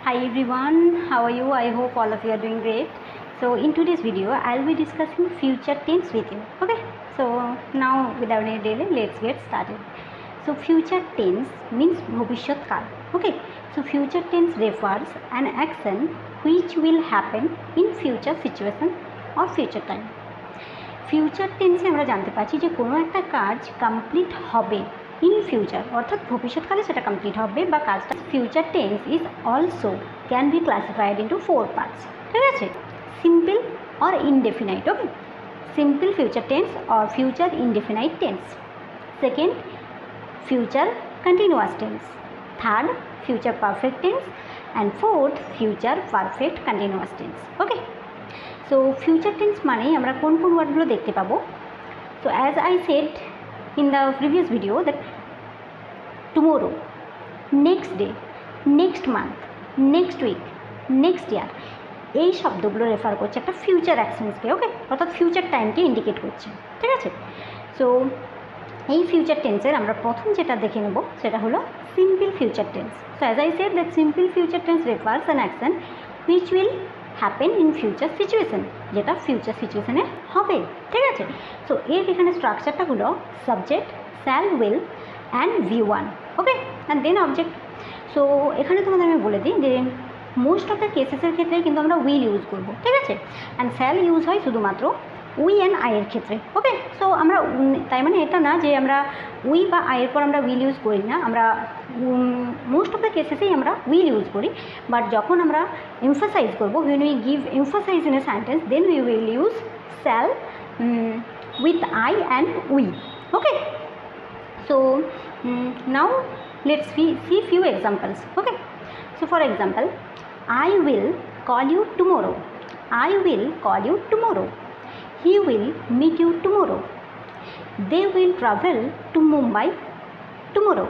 Hi everyone, how are you? I hope all of you are doing great. So in today's video, I'll be discussing future tense with you. Okay, so now without any delay, let's get started. So future tense means bhobishyot kal. Okay, so future tense refers an action which will happen in future situation or future time. Future টেন্সে আমরা জানতে পারছি যে কোনো একটা কাজ complete হবে in future, অর্থাৎ ভবিষ্যৎকালে সেটা কমপ্লিট হবে বা কাজটা। Future tense is also can be classified into 4 parts. ঠিক আছে, simple or indefinite. Okay, simple future tense or future indefinite tense. Second, future continuous tense. Third, future perfect tense. And fourth, future perfect continuous tense. Okay, so future tense মানেই আমরা কোন কোন ওয়ার্ডগুলো দেখতে পাবো। So as I said in the previous video that tomorrow, next day, next month, next week, next ইয়ার, এই শব্দগুলো refer করছে একটা ফিউচার অ্যাকশনসকে। ওকে, অর্থাৎ ফিউচার টাইমকে ইন্ডিকেট করছে। ঠিক আছে, সো এই ফিউচার টেন্সের আমরা প্রথম যেটা দেখে নেব সেটা হলো simple future tense. So as I said that simple future tense refers an action which will happen in future situation, যেটা ফিউচার সিচুয়েশনে হবে। ঠিক আছে, সো এর এখানে স্ট্রাকচারটা হলো subject, shall, will and V1। Okay, and then object. So এখানে তোমাদের আমি বলে দিই যে মোস্ট অফ দ্য কেসেসের ক্ষেত্রে কিন্তু আমরা উইল ইউজ করবো। ঠিক আছে, অ্যান্ড শ্যাল ইউজ হয় শুধুমাত্র উই অ্যান্ড আইয়ের ক্ষেত্রে। ওকে, সো আমরা তাই মানে এটা না যে আমরা উই বা আইয়ের পর আমরা উইল ইউজ করি না, আমরা মোস্ট অফ দ্য কেসেসেই আমরা উইল ইউজ করি। বাট যখন আমরা এমফাসাইজ করবো, when we give emphasis in a sentence, then we will use shall with I and we. Okay, so now let's see few examples. Okay, so for example, I will call you tomorrow. I will call you tomorrow. He will meet you tomorrow. They will travel to Mumbai tomorrow.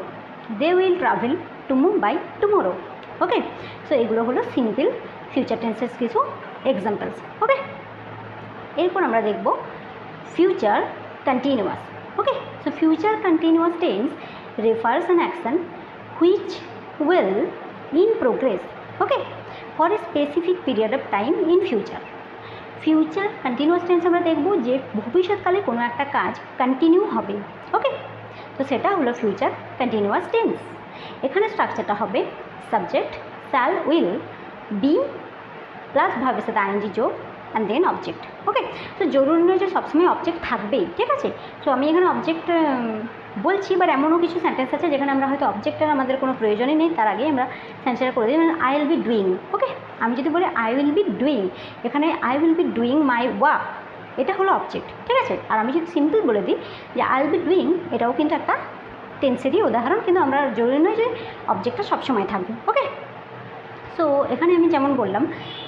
They will travel to Mumbai tomorrow. Okay, so এগুলো হলো simple future টেন্সের কিছু examples. ওকে, এরপর আমরা দেখব future continuous. Okay, so future continuous tense refers an action which will in progress, okay, for a specific period of time in future. Future continuous tense আমরা দেখব যে ভবিষ্যৎকালে কোনো একটা কাজ কন্টিনিউ হবে। ওকে, তো সেটা হলো ফিউচার কন্টিনিউয়াস টেন্স। এখানে স্ট্রাকচারটা হবে subject, shall, will, be plus ভার্বের সাথে আইএনজি যোগ অ্যান্ড দেন অবজেক্ট। ওকে, তো জরুরি নয় যে সবসময় অবজেক্ট থাকবেই। ঠিক আছে, তো আমি এখানে অবজেক্ট বলছি, বাট এমনও কিছু সেন্টেন্স আছে যেখানে আমরা হয়তো অবজেক্টের আমাদের কোনো প্রয়োজনই নেই, তার আগেই আমরা সেন্টেন্সটা করে দিই। I will be doing. Okay, আমি যদি বলি আই উইল বি ডুইং, এখানে I will be doing my work, এটা হলো অবজেক্ট। ঠিক আছে, আর আমি যদি সিম্পল বলে দিই যে আই উইল বি ডুইং, এটাও কিন্তু একটা টেন্সেরই উদাহরণ, কিন্তু আমরা জরুরি নয় যে অবজেক্টটা সবসময় থাকবে। ওকে, সো এখানে আমি যেমন বললাম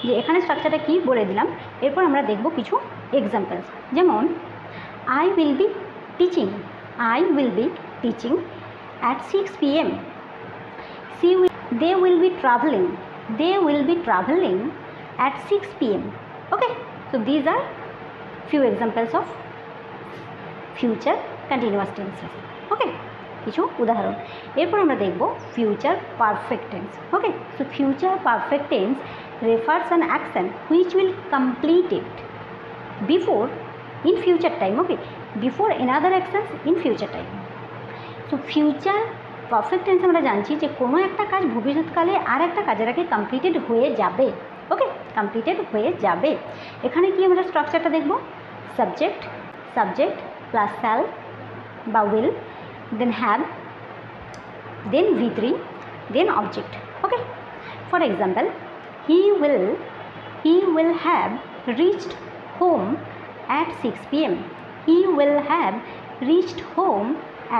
যে এখানে স্ট্রাকচারটা কী বলে দিলাম। এরপর আমরা দেখব কিছু এক্সাম্পলস, যেমন I will be teaching. I will be teaching at 6 p.m. They will be traveling. They will be traveling at 6 p.m. Okay, so these are few examples of future continuous tenses. Okay, কিছু উদাহরণ। এরপর আমরা দেখব future perfect tense. Okay, so future perfect tense refers an action which will complete it before in future time. Okay, before another actions in future time. So future perfect tense আমরা জানছি যে কোনো একটা কাজ ভবিষ্যৎকালে আর একটা কাজের আগে কমপ্লিটেড হয়ে যাবে। ওকে, কমপ্লিটেড হয়ে যাবে। এখানে কি আমরা স্ট্রাকচারটা দেখব, সাবজেক্ট, সাবজেক্ট প্লাস শ্যাল বা will, then have, then V3, then object. Okay, for example, he will have reached home at 6 p.m. He will have reached home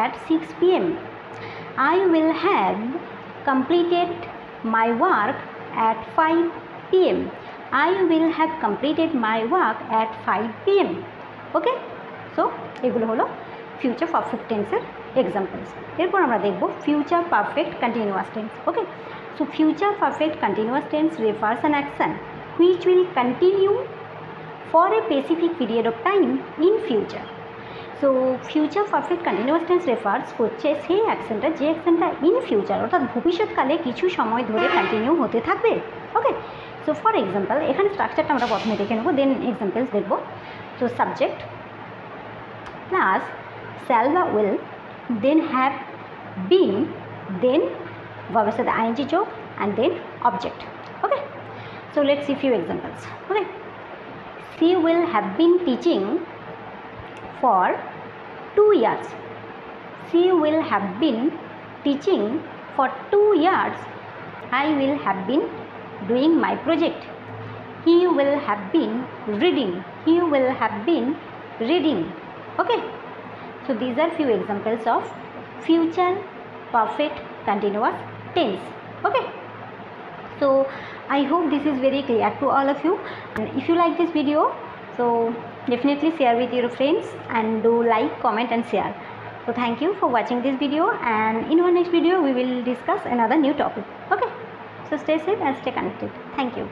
at 6 p.m. I will have completed my work at 5 p.m. I will have completed my work at 5 p.m. Okay, so এগুলো হলো future perfect টেন্সের examples. এরপর আমরা দেখব future perfect continuous tense. Okay, so future perfect continuous tense refers an action which will continue for a specific period of time in future. So future perfect continuous tense refers করছে সেই অ্যাকশনটা যে অ্যাকশনটা in future অর্থাৎ ভবিষ্যৎকালে কিছু সময় ধরে continue হতে থাকবে। ওকে, so for example এখানে স্ট্রাকচারটা আমরা প্রথমে দেখে নেবো, দেন এক্সাম্পলস দেখবো। সো সাবজেক্ট প্লাস শ্যাল বা will, then have been, then ভার্বের সাথে আইএনজি যোগ and then object. Okay, so let's see few examples. Okay, she will have been teaching for 2 years. She will have been teaching for 2 years. I will have been doing my project. He will have been reading. He will have been reading. Okay, so these are few examples of future perfect continuous tense. Okay, so I hope this is very clear to all of you, and if you like this video, so definitely share with your friends and do like, comment and share. So thank you for watching this video, and in our next video we will discuss another new topic. Okay, so stay safe and stay connected. Thank you.